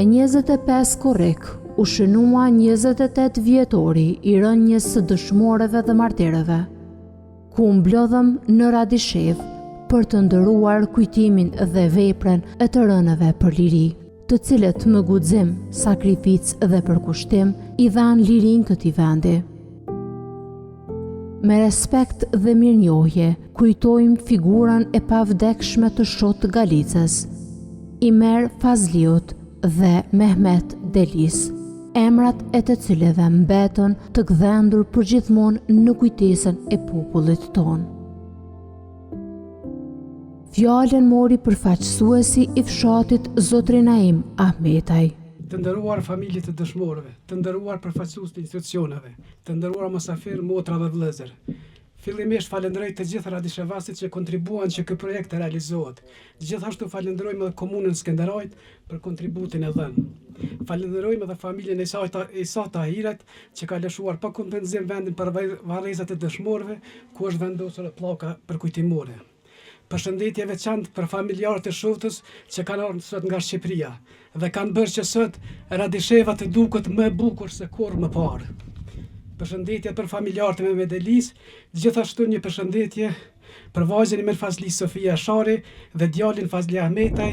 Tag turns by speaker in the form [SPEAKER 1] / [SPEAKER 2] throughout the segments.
[SPEAKER 1] Me 25 korrik, u shënua 28 vjetori i rënjes së dëshmorëve dhe martirëve, ku u mblodhëm në Radishev për të ndëruar kujtimin dhe veprën e të rënëve për liri, të cilët me guxim, sakrificë dhe përkushtim i dhanë lirin këtij vendi. Me respekt dhe mirënjohje, kujtojmë figurën e pavdekshme të Shot Galicës, Imer Fazliut dhe Mehmet Delis, emrat e të cilëve mbetën të gdhendur përgjithmonë në kujtesën e popullit tonë. Fjalën mori përfaqësuesi i fshatit Zotri Naim Ahmetaj.
[SPEAKER 2] Të nderuar familje të dëshmorëve, të nderuar përfaqësues të institucioneve, të nderuar mosafirë, motra dhe vëllezër. Fillimisht falenderoj të gjithë radishevasit që kontribuan që ky projekt të realizohet. Gjithashtu falenderojmë edhe komunën Skenderajt për kontributin e dhënë. Falenderojmë edhe familjen e Isa Tahiret që ka lëshuar pa kompenzim vendin për varrezat e dëshmorëve, ku është vendosur pllaka përkujtimore. Përshëndetje veçantë për familjarët e Shotës që kanë ardhur sot nga Shqipëria dhe kanë bërë që sot Radisheva të duket më e bukur se kurrë më parë. Përshëndetje për familjarët e Mehmet Delis, gjithashtu një përshëndetje për vajzën Imer Fazli Sofia Shari dhe djalin Fazli Ahmetaj,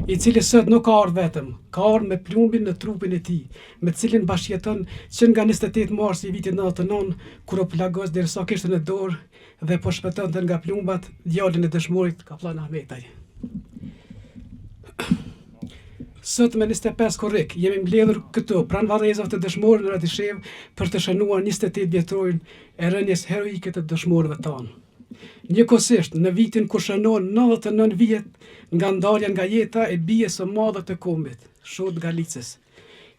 [SPEAKER 2] i cili sot nuk ka ardhur vetëm, ka ardhur me plumbin në trupin e tij, me cilin bashkëjeton që nga 28 mars i vitit 99, kur u plagos derisa kishte në dorë dhe po shpëtonte nga plumbat djalin e dëshmorit Kaplan Ahmetaj. Sot me 25 korrik jemi mbledhur këtu pranë varrezave të dëshmorëve në Radishev për të shënuar 28 vjetorin e rënjes heroike të dëshmorëve tanë. Njëkohësisht në vitin kur shënohen 99 vjet nga ndalja nga jeta e bijes së madhe të kombit, Shot Galicës.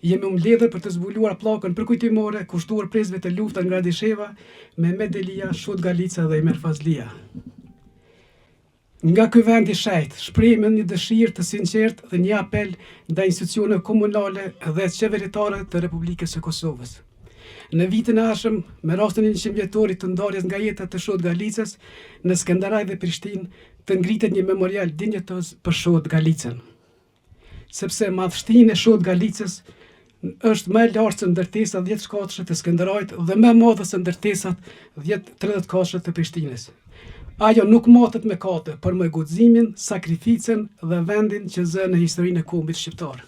[SPEAKER 2] Jemi mbledhur për të zbuluar pllakën përkujtimore kushtuar prezve të luftës nga Radisheva, Mehmet Delia, Shot Galica dhe Imer Fazlia. Nga ky vend i shejt, shprehim një dëshirë të sinqertë dhe një apel ndaj institucioneve komunale dhe qeveritare të Republikës së Kosovës. Në vitin e ardhshëm, me rastin e 100 vjetorit të ndarjes nga jeta të Shot Galicës, në Skenderaj dhe Prishtinë të ngritet një memorial dinjetoz për Shot Galicën. Sepse madhështinë e Shot Galicës është më e lartë se ndërtesa 10 shkatëshe të Skenderajt dhe më e madhe se ndërtesat 30 kafshë të Prishtinës. Ajo nuk matet me kate, për me guximin, sakrificën dhe vendin që zë në historinë e kombit shqiptar.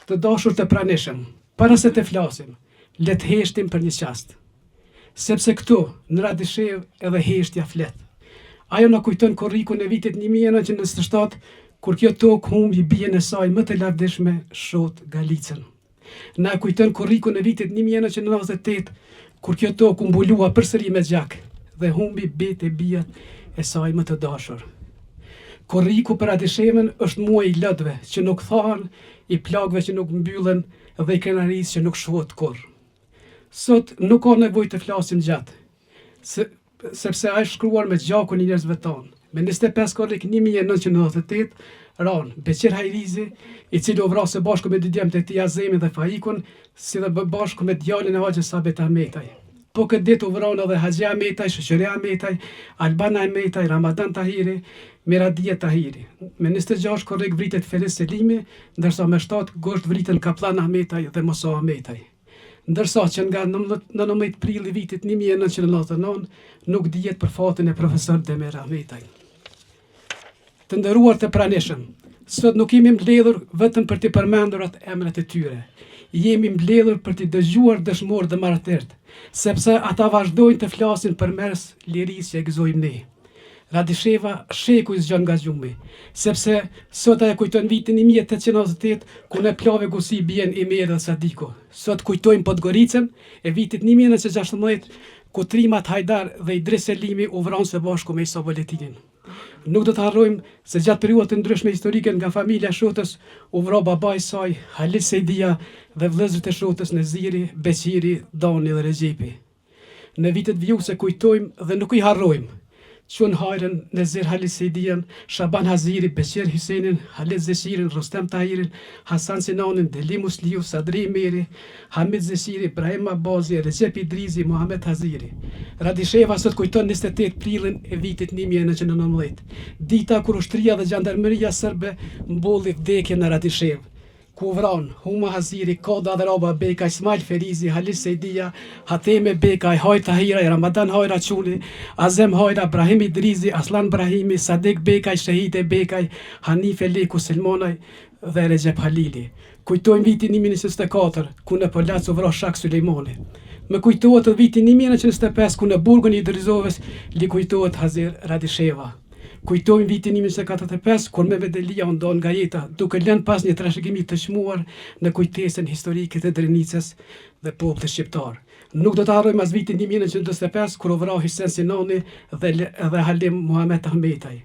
[SPEAKER 2] Të dashur të pranishëm, para se të flasim, le të heshtim për një çast. Sepse këtu, në Radishev, edhe heshtja flet. Ajo na kujton korrikun e vitit 1997, kur kjo tokë humbi bien e saj më të lavdishme, Shot Galicën. Na kujton korrikun e vitit 1998, kur kjo tokë u mbulua përsëri me gjak dhe humbi bitë e bijat e saj më të dashur. Korriku për Radishevën është muaj i lotëve që nuk thahen, i plagëve që nuk mbyllen dhe i krenarisë që nuk shohet kurrë. Sot nuk ka nevojë të flasim gjatë, sepse ai është shkruar me gjakun e njerëzve tanë. Me 25 korrik 1998, ran Beqir Hajrizi, i cili u vrasë bashku me dy djemtë e tij Azemin dhe Faikun, si dhe bashku me djalin e Haxhës Sabit Ahmetaj. Po këtë ditë u vranë edhe Haxhi Ahmetaj, Shoqëria Ahmetaj, Alban Ahmetaj, Ramadan Tahiri, Miradia Tahiri. Me 26 korrik vritet Felis Selimi, ndërsa me 7 gusht vriten Kaplan Ahmetaj dhe Mosa Ahmetaj. Ndërsa që nga 19 prilli vitit 1999 nuk dihet për fatin e profesor Demir Ahmetaj. Të nderuar të pranishëm, sot nuk jemi mbledhur vetëm për të përmendur atë emrat e tyre. Jemi mbledhur për të dëgjuar dëshmorët dhe martyrët, sepse ata vazhdojnë të flasin përmes lirisë që e gëzojmë ne. Radisheva sheku i zgjon nga gjumi, sepse sot ajo kujton vitin 1898, ku në plave gusi bien Imer dhe Sadiko. Sot kujtojmë Podgoricën e vitit 1916, ku Trimat Hajdar dhe Idris Selimi u vranë së bashku me Isa Boletinin. Nuk do të harrojmë se gjatë periudhave të ndryshme historike nga familja e Shotës u vra babai i saj, Halil Sejdia, dhe vëllezërit e Shotës Neziri, Beqiri, Dani dhe Rexhepi. Në vitet vjuse kujtojmë dhe nuk i harrojmë Qun Hajrën, Nezir Halis Sejdian, Shaban Haziri, Beqir Hysenin, Halit Zeshirin, Rostem Tahirin, Hasan Sinanin, Deli Musliu, Sadri Meri, Hamid Zeshiri, Ibrahim Abazi, Recep Idrizi, Muhammed Haziri. Radisheva sot kujton 28 prilin e vitit 1919, dita kur ushtria dhe gjandarmeria sërbe mbolli vdekjen në Radishev. Ku vran Huma Haziri, Koda dhe Raba Beka, Ismail Ferizi, Halis Sejdia, Hateme Beka, Hajt Tahira, Ramadan Hajra Quli, Azem Hajra, Brahim Idrizi, Aslan Brahimi, Sadek Bekaj, Shahide Bekaj, Hanife Leku Selmonaj dhe Recep Halili. Kujtojmë vitin 1924, ku në Përlac u vra Shak Sulejmani. Më kujtohet vitin 1925, ku në burgun i Idrizovës li kujtohet Hazir Radisheva. Kujtojmë vitin 1945, kur Mehmet Elia u ndon nga jeta, duke lënë pas një trashëgimi të çmuar në kujtesën historike të Drenicës dhe popullit shqiptar. Nuk do të harrojmë as vitin 1945, kur u vrau Hisen Sinani dhe Halim Muhamet Ahmetaj.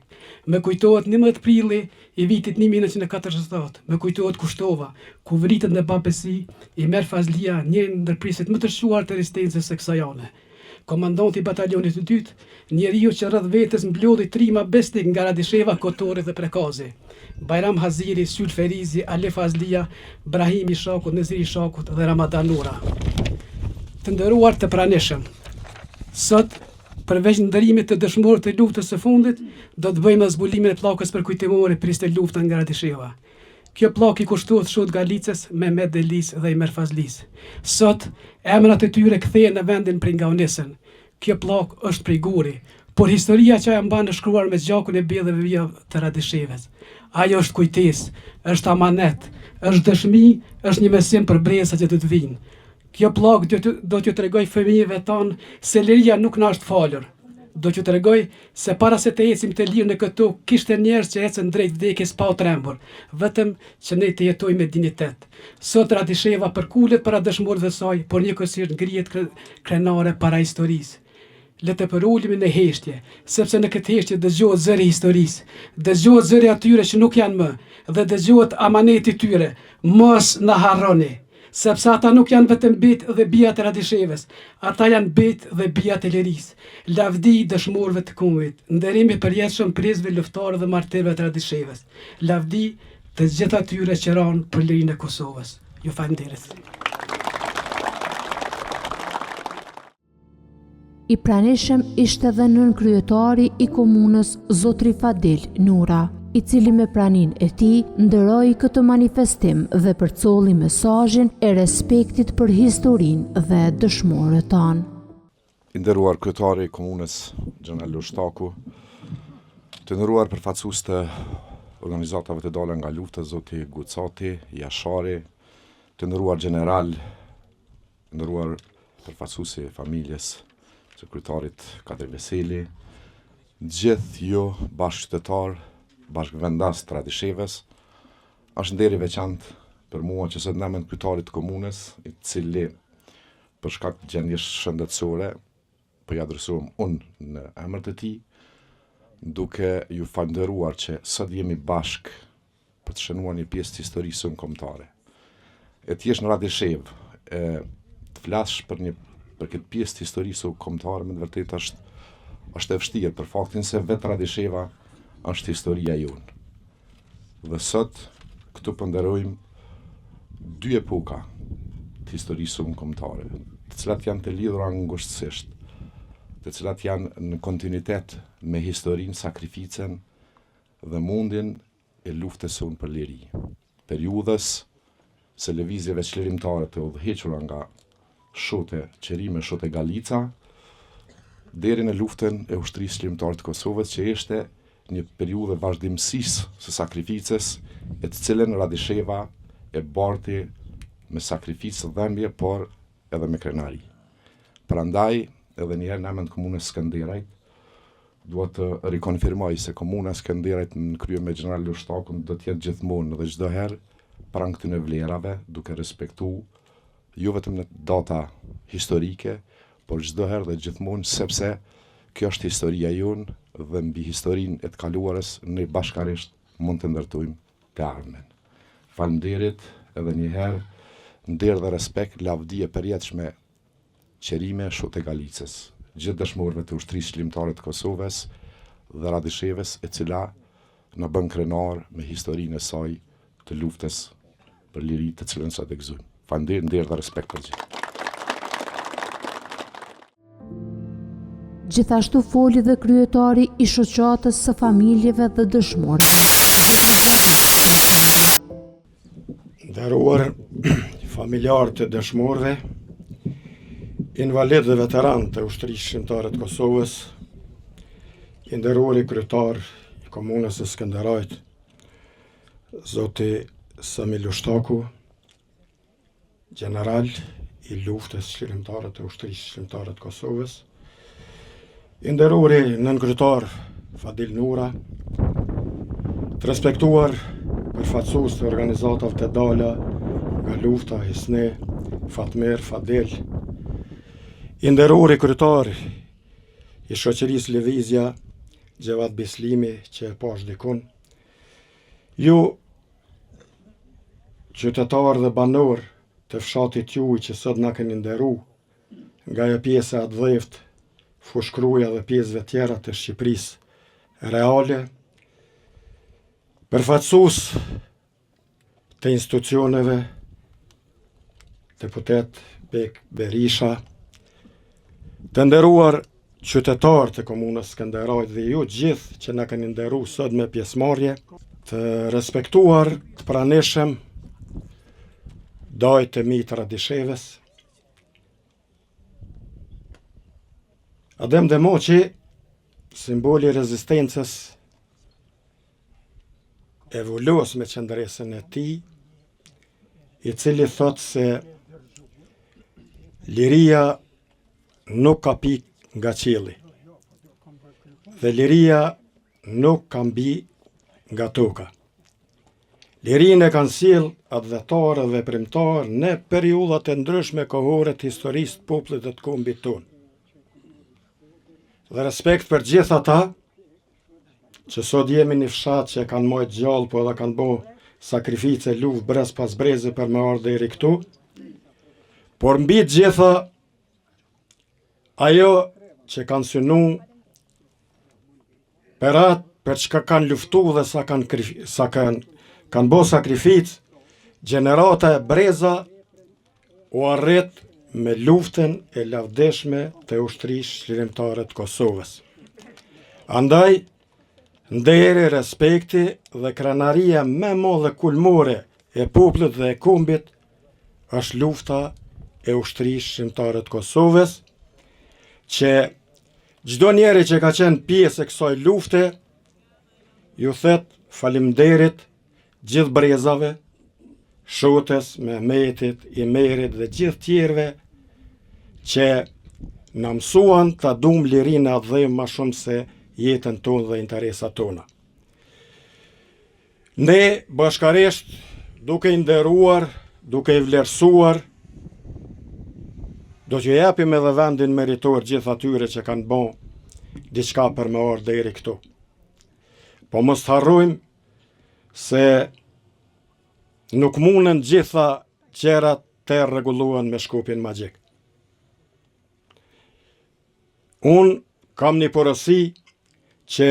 [SPEAKER 2] Më kujtohet 11 prilli i vitit 1947, më kujtohet Kushtova, ku vritet në Babesi Imer Fazlia, një ndër priset më të shuar të rezistencës saksajane. Komandanti i batalionit të dytë, njeriu që rreth vetes mblodhi trima besnik nga Radisheva, Kotori dhe Prekazi. Bajram Haziri, Syl Ferizi, Ale Fazlia, Brahimi Shakut, Neziri Shakut dhe Ramadan Nura. Të nderuar të pranishëm, sot përveç ndërimit të dëshmorët të luftës së fundit, do të bëjmë zbulimin e pllakës përkujtimore priste luftën nga Radisheva. Kjo pllak i kushtohet Shut Galicës, Mehmet Delis dhe Imer Fazlis. Sot emrat e tyre kthehen në vendin prej nga unisën. Kjo pllak është prej Guri, por historia që ajo mban e shkruar me gjakun e bjellëve vija të Radishevës. Ajo është kujtesë, është amanet, është dëshmi, është një mesim për brezat që do të vinë. Kjo pllak do t'ju tregoj fëmijëve tanë se liria nuk na është falur. Do t'ju tregoj se para se të ecim të lirë në këtu, kishte njerëz që ecën drejt vdekjes pa u trembur, vetëm që ne të jetojmë me dinitet. Sot Radisheva përkulet para dëshmorëve të saj, por njëkohësisht ngrihet krenare para historisë. Le të përulemi në heshtje, sepse në këtë heshtje dëgjohet zëri i historisë, dëgjohet zëri atyre që nuk janë më, dhe dëgjohet amaneti i tyre. Mos na harroni, sepse ata nuk janë vetëm bitë dhe bija të Radishevës, ata janë bitë dhe bija të lirisë. Lavdi dëshmorëve të kumit, nderimi përjetshëm prizve luftarë dhe martirëve të Radishevës. Lavdi të gjithë atyre që ranë për lirinë e Kosovës. Ju falenderoj.
[SPEAKER 1] I pranishëm ishte dhe nënkryetari i komunës Zotri Fadil Nura, i cili me pranin e tij ndëroi këtë manifestim dhe përcolli mesazhin e respektit për historinë dhe dëshmorët tanë.
[SPEAKER 3] I nderuar kryetari i komunës Xhenal Lushtaku, të nderuar përfaqësues të organizatave të dalë nga lufta, zoti Gucati, Jashari, të nderuar general, të nderuar përfaqësuesi i familjes sekretarit Kadir Veseli, gjithë ju bashkëqytetar, bashkëvendas të Radishevës, është nder i veçantë për mua që sot jam kryetari të komunës, i cili për shkak të gjendjes shëndetësore po ja adresuam unë në emër të tij, duke ju falënderuar që sot jemi bashk për të shënuar një pjesë të historisë kombëtare. E ti jesh në Radishevë, të flasësh për këtë pjesë të historisë kombëtare, me të vërtetë është e vështirë për faktin se vetë Radisheva është historia jonë. Dhe sot këtu po nderojmë dy epoka të historisë kombëtare, të cilat janë të lidhura ngushtësisht, të cilat janë në kontinuitet me historinë, sakrificën dhe mundjen e luftës sonë për liri. Periudhës së lëvizjeve çlirimtare të udhëhequra nga Shote Qerime, Shote Galica, deri në luftën e ushtrisë çlirimtare të Kosovës, që ishte një periudhë vazhdimësisë së sakrificës, e të cilën Radisheva e barti me sakrificë dhëmbje, por edhe me krenari. Prandaj, edhe njëherë në emër të komunës Skënderajt, dua të rikonfirmoj se komuna Skënderajt në krye me Xhenal Lushtakun do të jetë gjithmonë dhe çdo herë pranë këtyre vlerave, duke respektuar jo vetëm në data historike, por çdo herë dhe gjithmonë, sepse kjo është historia jonë dhe mbi historinë e të kaluarës ne bashkarisht mund të ndërtojmë të ardhmen. Faleminderit edhe një herë, nder dhe respekt, lavdi e përjetshme Qerime, Shote Galicës, gjithë dëshmorëve të ushtrisë çlirimtare të Kosovës, dhe Radisheves, e cila në bën krenar me historinë e saj të luftës për liri të cilën sot e gëzojmë. Falënderit, nder dhe respekt për gjithë.
[SPEAKER 1] Gjithashtu foli dhe kryetari i shoqatës së familjeve dhe dëshmorëve.
[SPEAKER 4] Nderuar familjarë të dëshmorëve, invalid dhe veteran të ushtrisë shqiptare të Kosovës, i nderuari kryetar i komunës së Skënderajit, zoti Samil Ushtaku, general i luftës shqiptare të ushtrisë shqiptare të Kosovës, i nderuari nënkryetar Fadil Nura, të respektuar përfaqësues të organizatave të dala nga lufta, Hisne, Fatmer, Fadel, i nderuari kryetar i shoqërisë Lëvizja, Gjevat Bislimi, që e pash dikun, ju qytetarë dhe banor të fshatit juaj që sot na keni nderu nga e pjesa e Dheft, Fushkruja dhe pjesëve tjera të Shqipërisë reale, përfaqësues të institucioneve, deputet Bek Berisha, të nderuar qytetarë të komunës Skënderajit dhe ju gjithë që na keni nderu sot me pjesëmarrje, të respektuar të pranishëm dajt e mi të Radisheves, Adem Demoqi, simboli rezistencës, evoluos me qëndresën e tij, i cili thot se liria nuk ka pik nga qielli dhe liria nuk ka mbi nga toka. Lirinë e kanë sjell advetarë dhe veprimtarë në periudhat e ndryshme kohore të historisë të popullit të kombit tonë. Dhe respekt për gjithë ata që sot jemi një fshat që kanë majtë gjallë, po edhe kanë bo sakrifice, luftë brez pas breze për me ardhe deri këtu, por mbi të gjitha ajo që kanë synu për atë për çka kanë luftu dhe sa kanë bo sakrificë, gjenerata e breza u arrit me luftën e lavdeshme të ushtrisë shërimtare të Kosovës. Andaj, nderi, respekti dhe krenaria më e madhe kulmore e popullit dhe e kombit është lufta e ushtrisë shërimtare të Kosovës, që çdo njeri që ka qenë pjesë e kësaj lufte, ju thet faleminderit gjithë brezave, Shotes, Mehmetit, Imerit dhe gjithë tjerëve që na mësuan ta duam lirinë atë dhe më shumë se jetën tonë dhe interesat tona. Ne bashkarisht, duke i nderuar, duke i vlerësuar, do t'ju japim edhe vendin meritor gjithë atyre që kanë bën diçka për me ardhur deri këtu. Po mos harrojmë se nuk mundën gjitha gjërat të rregullohen me shkopin magjik. Unë kam një porosi që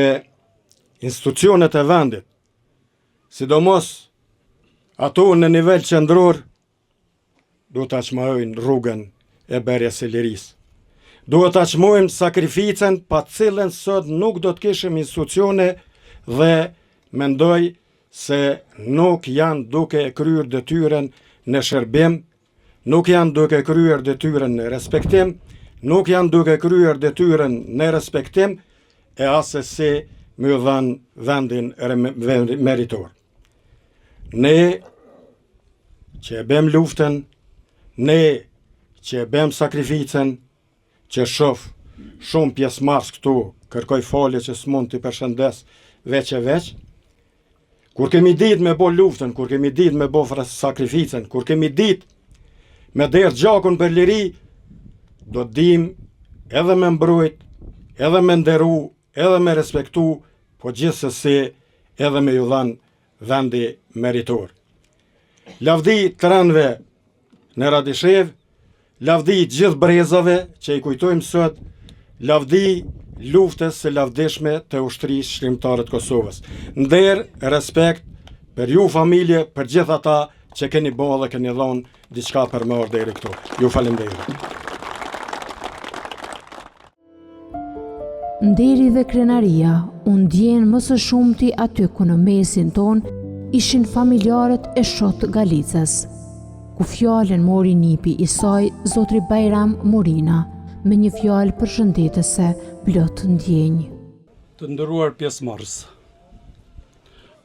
[SPEAKER 4] institucionet e vendit, sidomos ato në nivel qendror, do ta çmojnë rrugën e bërjes së lirisë. Duhet ta çmojmë sakrificën pa cilën sot nuk do të kishim institucione dhe mendoj se nuk janë duke e kryer detyrën në shërbim, nuk janë duke kryer detyrën në respektim, nuk janë duke kryer detyrën në respektim e asesi më dhanë vendin meritor. Ne që e bëm luftën, ne që e bëm sakrificën, që shoh shumë pjesëmarrës këtu, kërkoj falje që s'mund t'i përshëndes veç e veç, kur kemi ditë me bo luftën, kur kemi ditë me bo sakrificën, kur kemi ditë me derë gjakun për liri, do të dim edhe me mbrojt, edhe me nderu, edhe me respektu, po gjithsesi edhe me ju dhanë vendi meritor. Lavdi të rënve në Radishev, lavdi gjithë brezave që i kujtojmë sot, lavdi luftës së lavdishme të ushtrisë shkrimtare të Kosovës. Nder, respekt për ju familje, për gjithë ata që keni bërë dhe keni dhënë diçka për më orë deri këtu. Ju faleminderit.
[SPEAKER 1] Nderi dhe krenaria u ndjen më së shumti aty ku në mesin ton ishin familjarët e Shot Galicës, ku fjalën mori nipi i saj zotri Bajram Murina, me një fjalë përshëndetëse plot ndjenjë.
[SPEAKER 5] Të nderuar pjesëmarrës,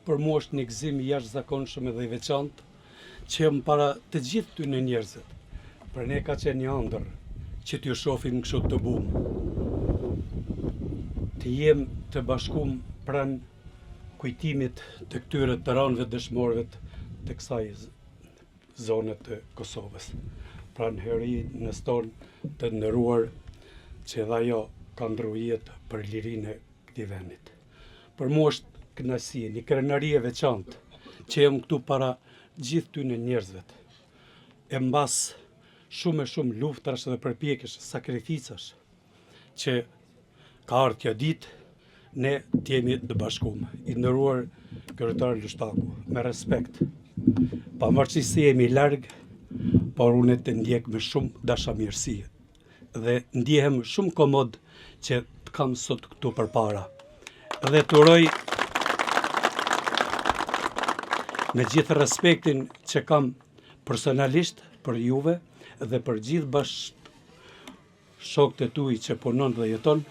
[SPEAKER 5] për mua është një gëzim i jashtëzakonshëm edhe i veçantë që jam para të gjithë ty në njerëzit. Për ne ka qenë një ëndër që t'ju shohim kështu të bumë. Të jem të bashkum pranë kujtimit të këtyre të ranëve dëshmorëve të kësaj zone të Kosovës. Pranë herinës tonë të nderuar që edhe ajo ka ndru jetë për lirinë e këtij vendit. Për mua është kënaqësi, një krenari e veçantë që jam këtu para gjithë ty në njerëzvet. E mbas shumë luftrash dhe përpjekjesh, sakrificash që ka ardhur kjo ditë, ne t'jemi të bashkuar. I nderuar kryetar Lushtaku, me respekt. Pavarësisht se jemi larg, por unë të ndjek me shumë dashamirësi dhe ndjehem shumë komod që të kam sot këtu përpara. Dhe të uroj me gjithë respektin që kam personalisht për juve dhe për gjithë shokët e tuaj që punon dhe jeton,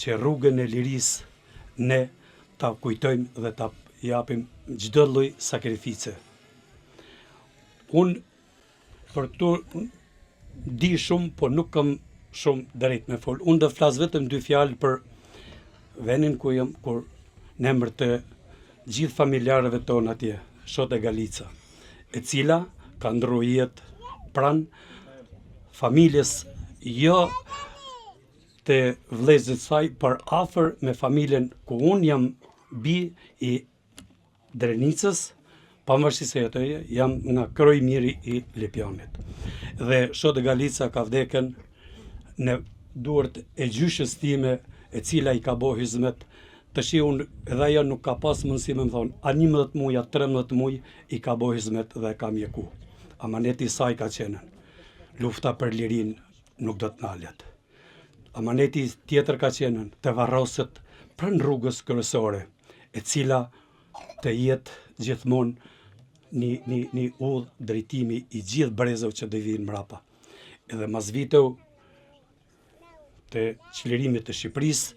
[SPEAKER 5] që rrugën e lirisë ne ta kujtojmë dhe ta japim çdo lloj sakrifice. Unë për këtu di shumë, po nuk kam shumë drejt me fol. Unë do flas vetëm 2 fjalë për vendin ku jam, kur në emër të gjithë familjarëve tonë atje, Shot e Galica, e cila ka ndru jetë pranë familjes jo të vëllezërit saj, për afër me familjen ku unë jam bi i Drenicës, pavarësisht se ato jam nga Krojmiri i Lipjanit. Dhe Shot e Galica ka vdekën në duart e gjyshës time, e cila i ka bo hizmet. Tash unë edhe ajo nuk ka pas mundësi me më thonë, a 11 muaj, a 13 muaj i ka bo hizmet dhe ka mjeku. Amaneti i saj ka qenë lufta për lirinë nuk do të nalet. Amaneti tjetër ka qenë të varroset pranë rrugës kryesore, e cila të jetë gjithmonë një udhë drejtimi i gjithë brezëve që do vinë mrapa. Edhe mas viteve të çlirimit të Shqipërisë,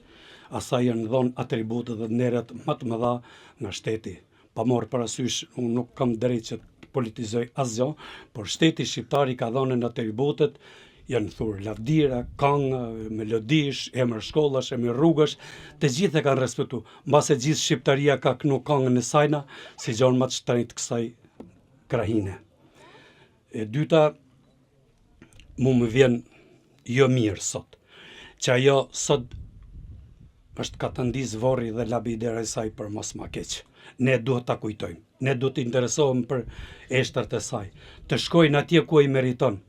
[SPEAKER 5] asaj janë dhënë atributet dhe nderat më të mëdha nga shteti. Pa marrë parasysh, unë nuk kam drejt që të politizoj asgjë, por shteti shqiptar i ka dhënë atributet, janë thurë lavdira, këngë, melodish, emër shkollash, emër rrugësh, të gjithë e kanë respektu. Mbase gjithë shqiptaria ka kënu këngën e sajna, si gjonë më të shtrenjtë kësaj krahine. E dyta, mu më vjen jo mirë sot, që ajo sot është ka të ndizë vorri dhe labidera e saj për mos ma keqë. Ne duhet ta kujtojmë, ne duhet të interesohem për eshtrat e saj, të shkojnë atje ku i meriton,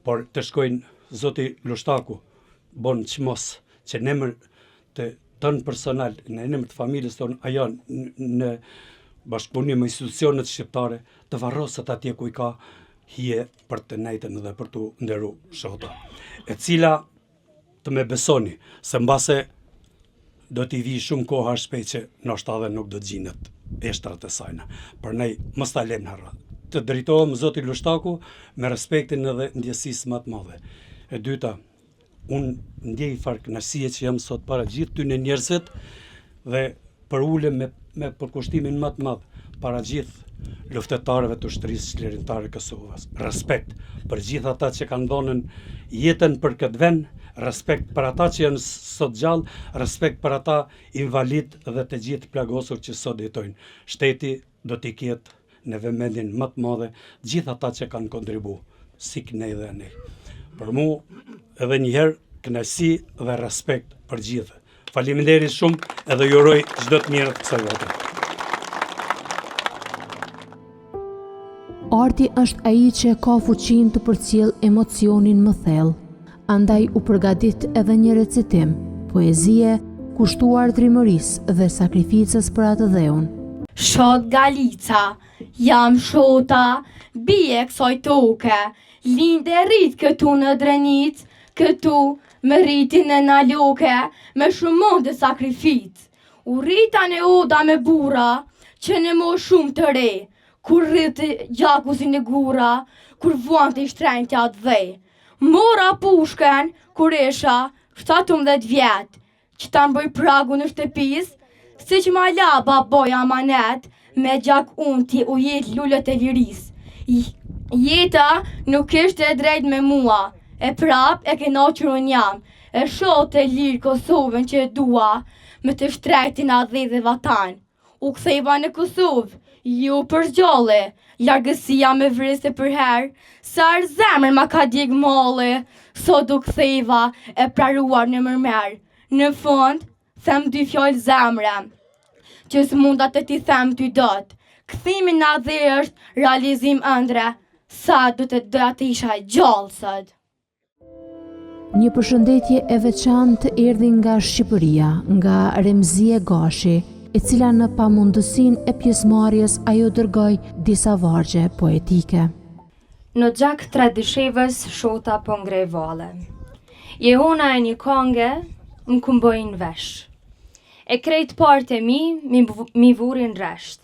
[SPEAKER 5] por të shkojnë zoti Lushtaku, bon qmos, që në emër të tënë personal, në emër të familjes tonë, ajo në bashkëpunim me institucionet shqiptare, të varroset atje ku i ka hije për të nejtën dhe për të nderu Shota. E cila të me besoni, se mbase do t'i vi shumë koha shpejt që nështë edhe nuk do të gjinet eshtrat e sajna. Për nej, mos ta lem harra. Të drejtohem zoti Lushtaku me respektin edhe ndjesisë më të madhe. E dyta, unë ndjej farë kënaqësie që jam sot para gjithë ty në njerëzit dhe për ulem me përkushtimin më të madh para gjithë luftetarëve të ushtrisë çlirimtare Kosovës. Respekt për gjithë ata që kanë dhënë jetën për këtë vend, respekt për ata që janë sot gjallë, respekt për ata invalid dhe të gjithë plagosur që sot jetojnë. Shteti do t'i ketë në vëmendjen më të madhe gjithë ata që kanë kontribu, si ne dhe ne. Për mu, edhe njëherë, kënaqësi dhe respekt për gjithë. Faleminderit shumë edhe ju uroj çdo të mirë kësaj vote.
[SPEAKER 1] Arti është ai që ka fuqinë të përcjell emocionin më thellë. Andaj u përgatit edhe një recitim poezie kushtuar trimërisë dhe sakrificës për atë dheun.
[SPEAKER 6] Shot Galica, jam shota, bie kësoj toke, linde rrit këtu në Drenic, këtu me rritin e na loke, me shumon dhe sakrific. U rrita në oda me bura, që në mo shumë të re, kur rritë gjakusin e gura, kur vuan të ishtrejnë të atë dhe. Mora pushken, kur isha 17 vjetë, që ta mbëj pragu në shtëpis, si që ma la baboja amanet, me gjak unë ti u jetë lullët e liris. Jeta nuk ishte e drejt me mua, e prap e kena që unë jam, e shot e lirë Kosovën që e dua, me të shtrejtin a dhe dhe vatan. U ktheva në Kosovë, ju për zgjole, largësia me vriste për herë, sa arë zemër ma ka djeg male, sot u ktheva e praruar në mërmer. Në fund, them dy fjallë zemre, që s'mundat e ti them ty dot. Kthimi na dhe është realizim ëndre, sa du të të isha gjallë sot.
[SPEAKER 1] Një përshëndetje e veçantë erdhi nga Shqipëria, nga Remzie Gashi, e cila në pamundësinë e pjesëmarrjes ajo dërgoi disa vargje poetike.
[SPEAKER 7] Në gjak tradishevës shota po ngrej vale. Jehona e një konge më kumbojnë vesh. E krejt part e mi vurin resht.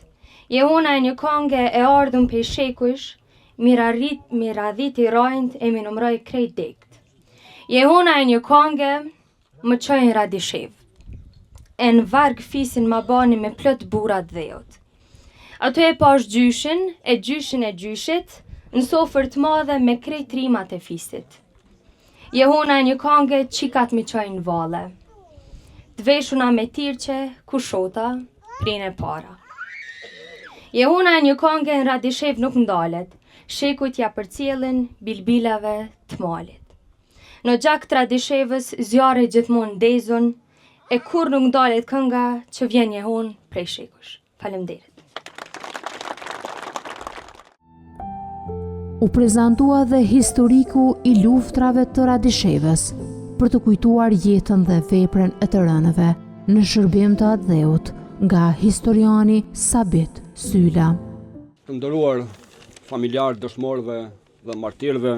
[SPEAKER 7] Jehona e një konge e ardhën pe shekush, miradhit i rajnd e mi numroj krejt dekt. Jehona e një konge më qojnë radishev. E në varg fisin ma bani me plot burat dheot. Ato e pash gjyshin e gjyshit, në sofër të madhe me krejt rimat e fisit. Jehona e një konge qikat mi qojnë vale. Dveshuna me tirqe, kushota, prine para. Jehona e një konge në radishev nuk ndalet, shekujt ja për cilin bilbilave të malit. Në gjak tradishevës zjarë gjithmonë dezun, e kur nuk ndalet kënga që vjen jehon prej shekush. Faleminderit.
[SPEAKER 1] U prezantua dhe historiku i luftrave të Radishevës, për të kujtuar jetën dhe veprën e të rënëve në shërbim të atë dheut nga historiani Sabit Syla.
[SPEAKER 8] Të nderuar familjar dëshmorëve dhe martirëve,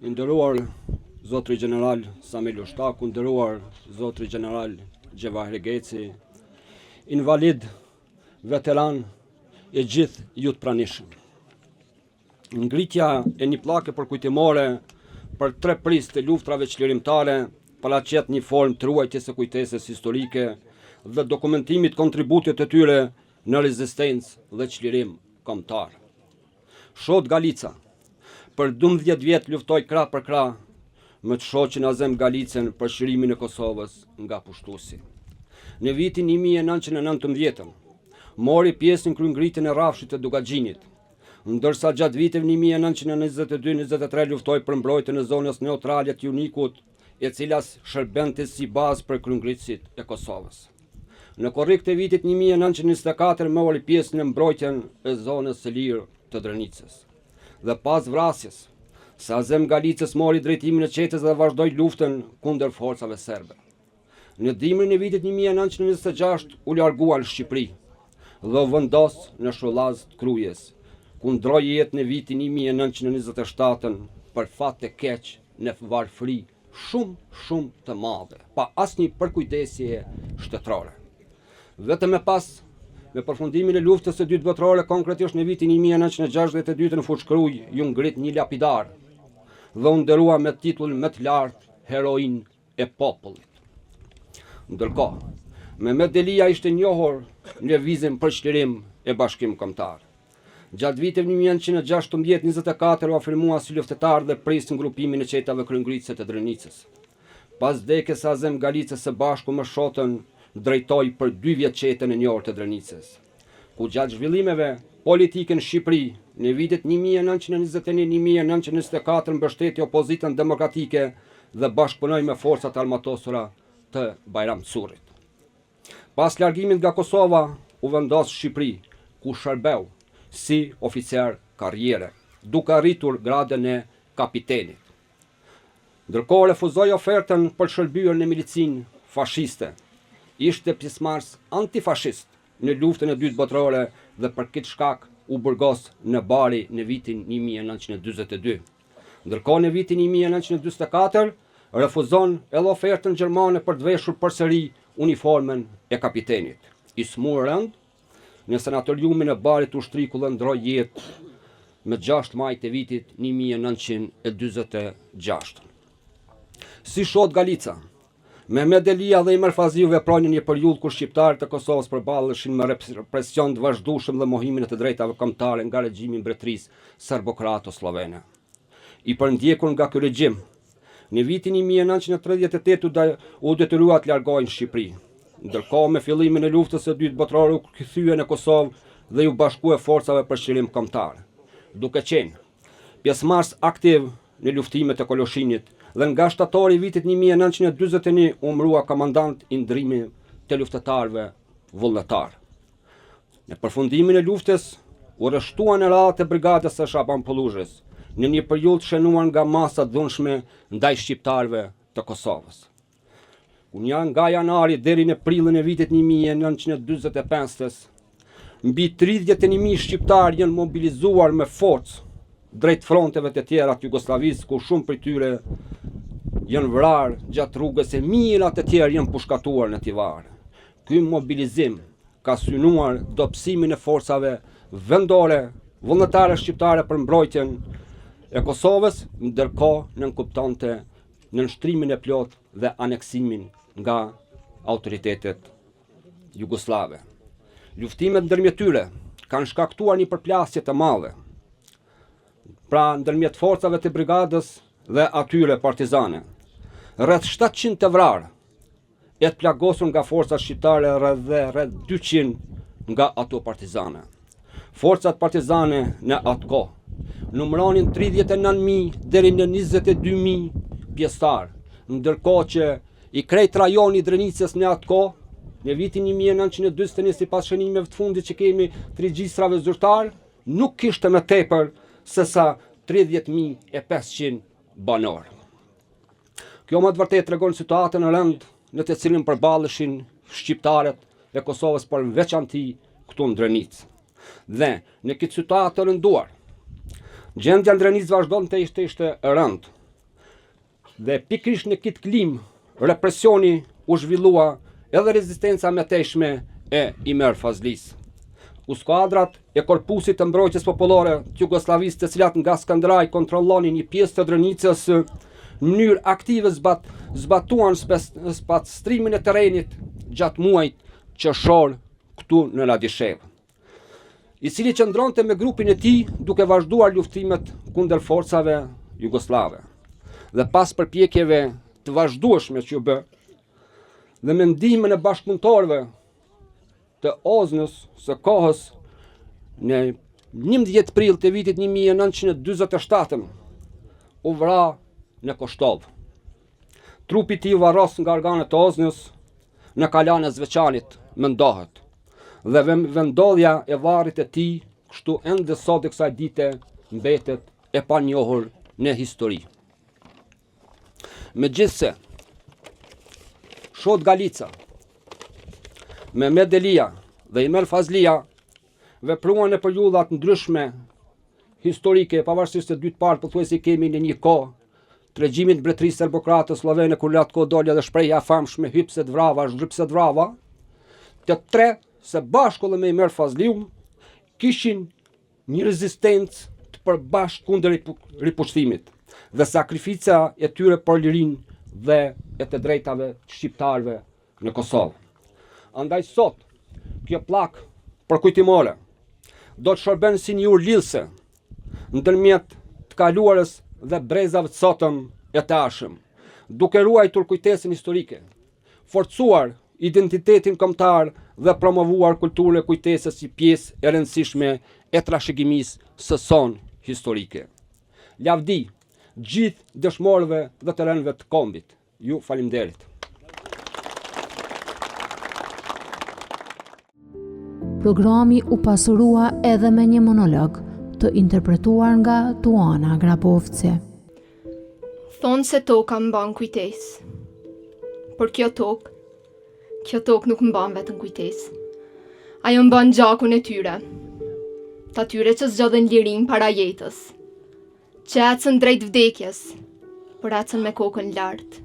[SPEAKER 8] i nderuar Zotri General Samil Ushtaku, nderuar Zotri General Gjevahir Geci, invalid, veteran e gjithë ju të pranishëm. Ngritja e një pllake përkujtimore për 3 pris të luftrave çlirimtare paraqet një formë të ruajtjes së kujtesës historike dhe dokumentimit kontributit të tyre në rezistencë dhe çlirim kombëtar. Shot Galica, për 12 vjet luftoi krah për krah me të shoqin Azem Galicën për shërimin e Kosovës nga pushtuesi. Në vitin 1919 mori pjesë në kryengritjen e rrafshit të Dugaxhinit, ndërsa gjatë viteve 1922-23 luftoi për mbrojtjen e zonës neutrale të Junikut, e cilas shërbente si bazë për kryengritësit e Kosovës. Në korrik të vitit 1924 mori pjesë në mbrojtjen e zonës së lirë të Drenicës. Dhe pas vrasjes, sa Azem Galicës mori drejtimin e qetes dhe vazhdoi luftën kundër forcave serbe. Në dimrin e vitit 1926 u largua në Shqipëri dhe u vendos në Shullaz të Krujes, ku ndroi jetë në vitin 1927 për fat të keq në varfëri shumë të madhe, pa asnjë përkujdesje shtetërore. Vetëm me përfundimin e luftës së dytë botërore, konkretisht në vitin 1962 në Fushkruj, ju ngrit një lapidar dhe u nderua me titull më të lartë Heroin e popullit. Ndërkohë, Mehmet Delia ishte njohur në lëvizjen për çlirim e bashkim kombëtar. Gjatë viteve 1916-24 u afirmua si luftëtar dhe prisi ngrupimin e qetave kryengritëse të Drenicës. Pas vdekjes së Azem Galicës së bashku me shotën, drejtoi për 2 vjet qetën e njohur të Drenicës, ku gjatë zhvillimeve politike në Shqipëri, në vitet 1921-1924 mbështeti opozitën demokratike dhe bashkëpunoi me forcat armatosura të Bajram Currit. Pas largimit nga Kosova, u vendos në Shqipëri, ku shërbeu si oficer karriere, duke arritur gradën e kapitenit. Ndërkohë refuzoi ofertën për shërbyer në milicinë fashiste. Ishte pjesëmarrës antifashist në luftën e dytë botërore dhe për këtë shkak u burgos në Bari në vitin 1942. Ndërkohë në vitin 1944 refuzon edhe ofertën gjermane për të veshur përsëri uniformën e kapitenit. I smur rënd në sanatoriumin e Barit ushtriku dhe ndroi jetë me 6 maj të vitit 1946. Si shot Galica, Mehmet Delia dhe Imer Fazliu veprojnë në një periudhë kur shqiptarët e Kosovës përballeshin me represion të vazhdueshëm dhe mohimin e të drejtave kombëtare nga regjimi i mbretërisë serbokrato-slovene. I përndjekur nga ky regjim, në vitin 1938 u detyrua të largohej në Shqipëri. Ndërkohë me fillimin e luftës së dytë botërore u kthye në Kosovë dhe u bashkua forcave për shërim kombëtar. Duke qenë pjesëmarrës aktiv në luftimet e Koloshinit dhe nga shtatori i vitit 1941 u mbrua komandant i ndrimit të luftëtarëve vullnetar. Në përfundimin e luftës u rreshtuan në radhë të brigadës së Shaban Polluzhës, në një periudhë shënuar nga masa dhunshme ndaj shqiptarëve të Kosovës. Nga janari deri në prillin e vitit 1945, mbi 30.000 shqiptarë janë mobilizuar me forcë drejt fronteve të tjera të Jugosllavisë, ku shumë prej tyre janë vrarë gjatë rrugës e mijëra të tjerë janë pushkatuar në Tivar. Ky mobilizim ka synuar dobësimin e forcave vendore vullnetare shqiptare për mbrojtjen e Kosovës, ndërkohë nënkuptonte nënshtrimin e plot dhe aneksimin nga autoritetet jugoslave. Luftimet ndërmjet tyre kanë shkaktuar një përplasje të madhe, pra ndërmjet forcave të brigadës dhe atyre partizane. Rreth 700 të vrarë e të plagosur nga forcat shqiptare dhe rreth 200 nga ato partizane. Forcat partizane në atë kohë numëronin 39.000 deri në 22.000 pjesëtar, ndërkohë që i krejt rajoni i Drenicës në atë kohë, në vitin 1941 sipas shënimeve të fundit që kemi të regjistrave zyrtar, nuk kishte më tepër se sa 30.500 banor. Kjo më të vërtet tregon situatën e rëndë në të cilën përballeshin shqiptarët e Kosovës për veçanti këtu në Drenicë. Dhe në këtë situatë të rënduar, gjendja në Drenicë vazhdon të ishte e rëndë. Dhe pikërisht në këtë klim, represioni u zhvillua edhe rezistenca meteshme e Imer Fazlis. U skuadrat e Korpusit të Mbrojtjes Popullore të Jugosllavisë, të cilat nga Skënderaj kontrollonin një pjesë të Drenicës, në mënyrë aktive zbatuan spastrimin e terrenit gjatë muajit qershor këtu në Ladishev, i cili qëndronte me grupin e tij duke vazhduar luftimet kundër forcave jugoslave. Dhe pas përpjekjeve të vazhdueshme që u bë, dhe me ndihmën e bashkëpunëtorëve të Oznës së kohës, në 11 prill të vitit 1947 u vra në Koshtov. Trupi i tij u varros nga organet e Oznës në kalan e Zveçanit, mendohet, dhe vendodhja e varrit të tij kështu ende sot e kësaj dite mbetet e panjohur në histori. Megjithse Shot Galica, Mehmet Delia dhe Imer Fazlia vepruan në periudha të ndryshme historike, pavarësisht se dytë parë pothuajse kemi në një kohë të regjimit mbretërisë serbokrate slovene, kur atë kohë doli edhe shprehja e famshme hypset vrava, zhrypset vrava, të tre së bashku dhe me Imer Fazliu kishin një rezistencë të përbashkët kundër ripushtimit dhe sakrifica e tyre për lirinë dhe e të drejtave shqiptarëve në Kosovë. Andaj sot, kjo plak përkujtimore do të shërben si një urlidhse ndërmjet të kaluarës dhe brezave të sotëm e të ardhshëm, duke ruajtur kujtesën historike, forcuar identitetin kombëtar dhe promovuar kulturën e kujtesës si pjesë e rëndësishme e trashëgimisë së son historike. Lavdi gjithë dëshmorëve dhe të rënëve të kombit. Ju faleminderit.
[SPEAKER 1] Programi u pasurua edhe me një monolog të interpretuar nga Tuana Grabovci.
[SPEAKER 6] Thonë se toka mban kujtesë, por kjo tokë Kjo tokë nuk mban vetëm kujtesë. Ajo mban gjakun e tyre. Ta tyre që zgjodhen lirin para jetës. Që ecën drejt vdekjes, por ecën me kokën lartë.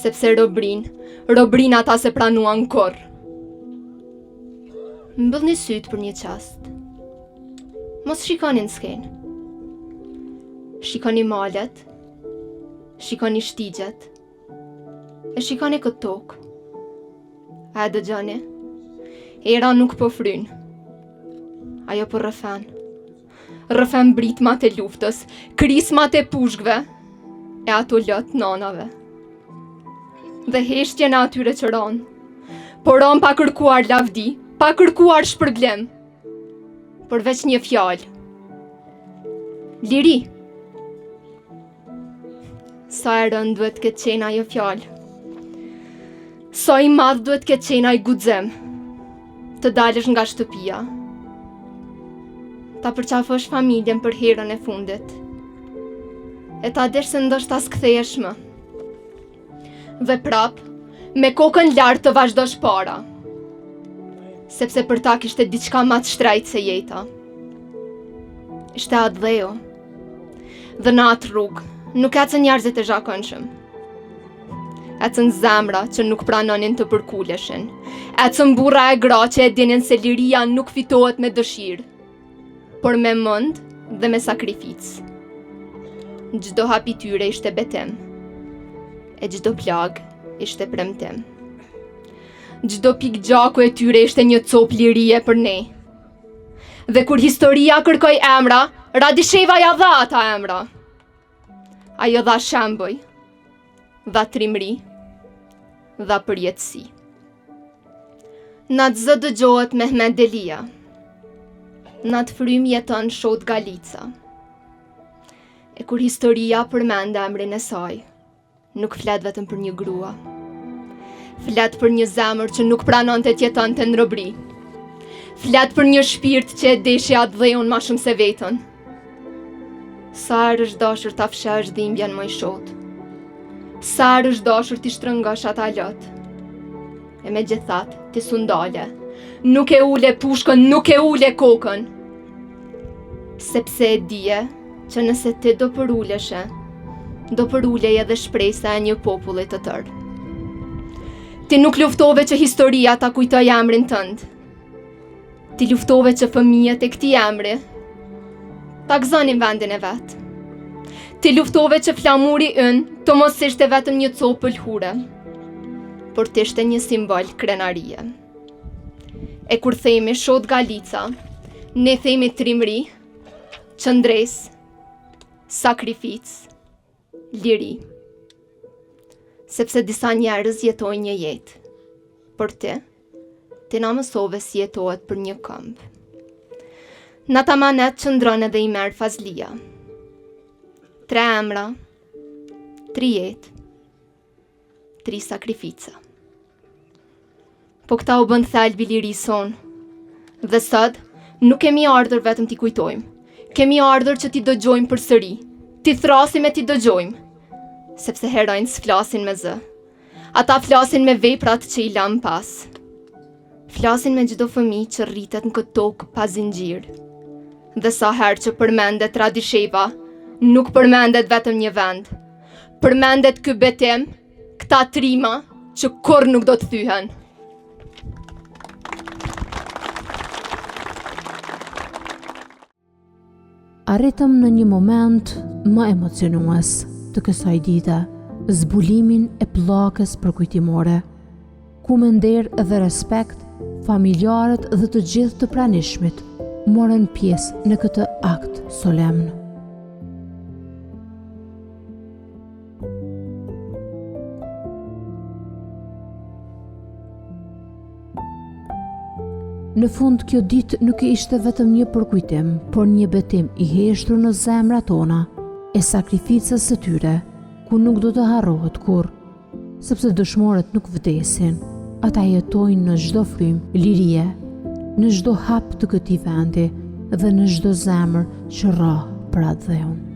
[SPEAKER 6] Sepse robrin ata se pranuan kurrë. Mbyllni sytë për një qast. Mos shikoni në skenë. Shikoni malet, shikoni shtigjet, e shikoni këtë tokë. A e dëgjoni? Era nuk po fryn. Ajo po rrëfen. Rrëfen britmat e luftës, krismat e pushkve, e ato lot nanave. Dhe heshtjen e atyre që ronë. Por ronë pa kërkuar lavdi, pa kërkuar shpërblem, por veç një fjalë. Liri. Sa e rënd duhet këtë qenë ajo fjalë. Sa i madh duhet këtë qenë ai guxim. Të dalësh nga shtëpia. Ta përqafosh familjen për herën e fundit. E ta desh se ndoshta s'kthehesh më. Dhe prap, me kokën lartë të vazhdosh para. Sepse për ta kishte diçka më të shtrejtë se jeta. Ishte atë dheu. Dhe në atë rrugë, nuk ecën njerëzit e zakonshëm. Ecën zemra që nuk pranonin të përkuleshin. Ecën burra e gra që e dinin se liria nuk fitohet me dëshirë, por me mend dhe me sakrificë. Çdo hap i tyre ishte betim, e çdo plag ishte premtim. Çdo pik gjaku e tyre ishte një copë lirie për ne. Dhe kur historia kërkoi emra, Radisheva ja dha ata emra. Ajo dha shembuj, dha trimëri, dha përjetësi. Në atë zë dëgjohet Mehmet Delia. Në atë frym jeton Shot Galica. E kur historia përmend emrin e saj, nuk flet vetëm për një grua. Flet për një zemër që nuk pranonte të jetonte në robëri. Flet për një shpirt që e deshi atë dheun ma shumë se vetën. Sa herë është dashur ta fshesh dhimbjen më i shot. Sa herë është dashur t'i shtrëngosh ata lot. E megjithatë, ti sundale. Nuk e ule pushkën, nuk e ule kokën. Sepse e dije që nëse ti do përuleshe, do përulej edhe shpresa e një populli të tërë. Ti nuk luftove që historia ta kujtoj emrin tënd. Ti luftove që fëmijët e këtij emri ta gëzonin vendin e vet. Ti luftove që flamuri ynë të mos ishte vetëm një copë pëlhure, por të ishte një simbol krenarie. E kur themi Shot Galica, ne themi trimëri, qëndresë, sakrificë, liri. Sepse disa njerëz jetojnë një jetë, por ti na mësove si jetohet për një këmbë. Në ta manet qëndron edhe i merë Fazlia. 3 emra, 3 jetë, 3 sakrifica. Po këta u bën thelbi lirison. Dhe sot, nuk kemi ardhur vetëm t'i kujtojmë. Kemi ardhur që t'i dëgjojmë përsëri. T'i thrasim e t'i dëgjojmë. Sepse heronjtë s'flasin me zë. Ata flasin me veprat që i lam pas. Flasin me çdo fëmijë që rritet në këtë tokë pa zinxhir. Dhe sa herë që përmendet Radisheva, nuk përmendet vetëm një vend. Përmendet ky betim, këta trima që kurrë nuk do të thyhen.
[SPEAKER 1] Arritëm në një moment më emocionues të kësaj dite, zbulimin e pllakës përkujtimore, ku me nder dhe respekt, familjarët dhe të gjithë të pranishmit morën pjesë në këtë akt solemn. Në fund, kjo ditë nuk ishte vetëm një përkujtim, por një betim i heshtur në zemrat tona e sakrificës së tyre, ku nuk do të harrohet kurrë, sepse dëshmorët nuk vdesin, ata jetojnë në çdo frym lirie, në çdo hap të këtij vendi dhe në çdo zemër që rrah për atë dheun.